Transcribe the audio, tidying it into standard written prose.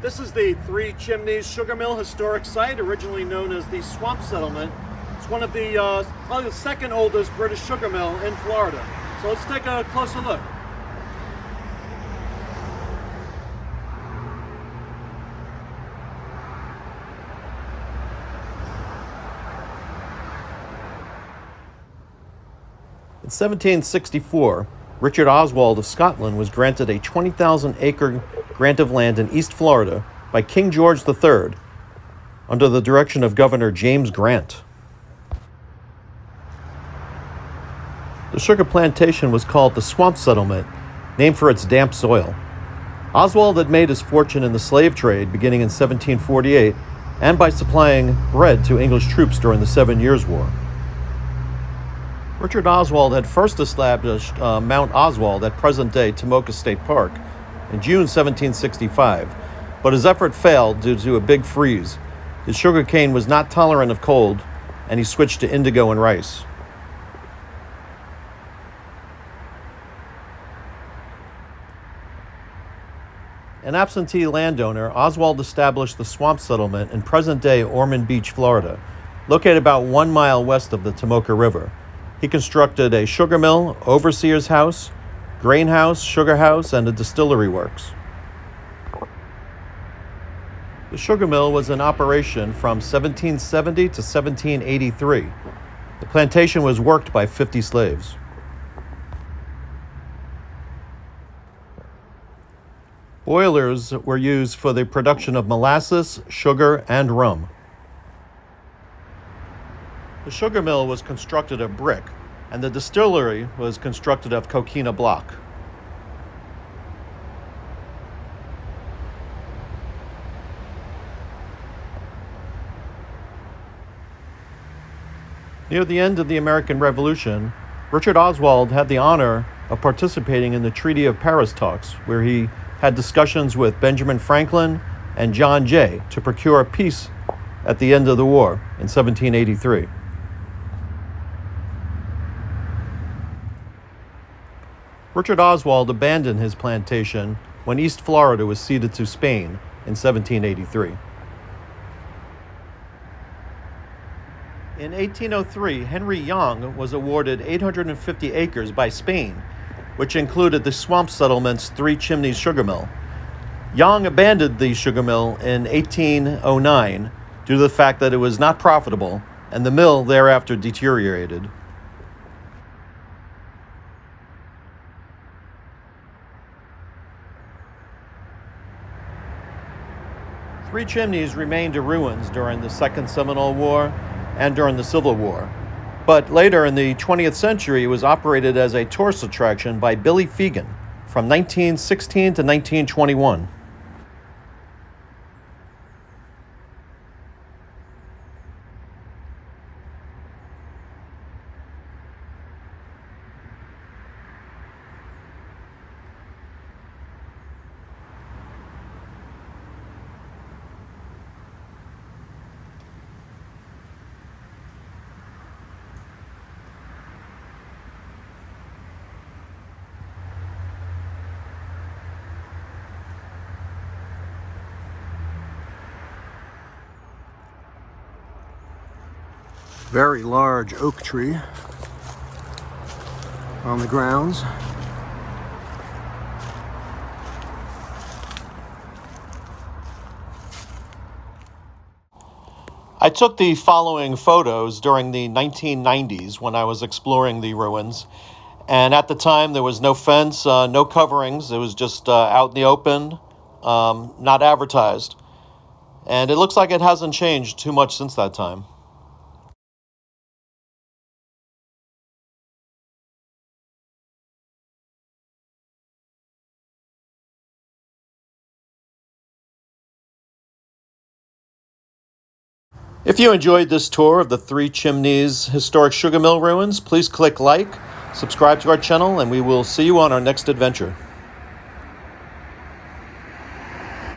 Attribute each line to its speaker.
Speaker 1: This is the Three Chimneys Sugar Mill historic site, originally known as the Swamp Settlement. It's one of the, probably the second oldest British sugar mill in Florida. So let's take a closer look. In 1764, Richard Oswald of Scotland was granted a 20,000-acre grant of land in East Florida by King George III under the direction of Governor James Grant. The sugar plantation was called the Swamp Settlement, named for its damp soil. Oswald had made his fortune in the slave trade beginning in 1748 and by supplying bread to English troops during the 7 Years' War. Richard Oswald had first established Mount Oswald at present-day Tomoka State Park in June 1765, but his effort failed due to a big freeze. His sugar cane was not tolerant of cold, and he switched to indigo and rice. An absentee landowner, Oswald established the Swamp Settlement in present-day Ormond Beach, Florida, located about 1 mile west of the Tomoka River. He constructed a sugar mill, overseer's house, grain house, sugar house, and a distillery works. The sugar mill was in operation from 1770 to 1783. The plantation was worked by 50 slaves. Boilers were used for the production of molasses, sugar, and rum. The sugar mill was constructed of brick, and the distillery was constructed of coquina block. Near the end of the American Revolution, Richard Oswald had the honor of participating in the Treaty of Paris talks, where he had discussions with Benjamin Franklin and John Jay to procure peace at the end of the war in 1783. Richard Oswald abandoned his plantation when East Florida was ceded to Spain in 1783. In 1803, Henry Young was awarded 850 acres by Spain, which included the Swamp Settlement's Three Chimneys sugar mill. Young abandoned the sugar mill in 1809 due to the fact that it was not profitable, and the mill thereafter deteriorated. Three Chimneys remained in ruins during the Second Seminole War and during the Civil War. But later in the 20th century, it was operated as a tourist attraction by Billy Fegan from 1916 to 1921.
Speaker 2: Very large oak tree on the grounds.
Speaker 1: I took the following photos during the 1990s when I was exploring the ruins. And at the time, there was no fence, no coverings. It was just out in the open, not advertised. And it looks like it hasn't changed too much since that time. If you enjoyed this tour of the Three Chimneys historic sugar mill ruins, please click like, subscribe to our channel, and we will see you on our next adventure.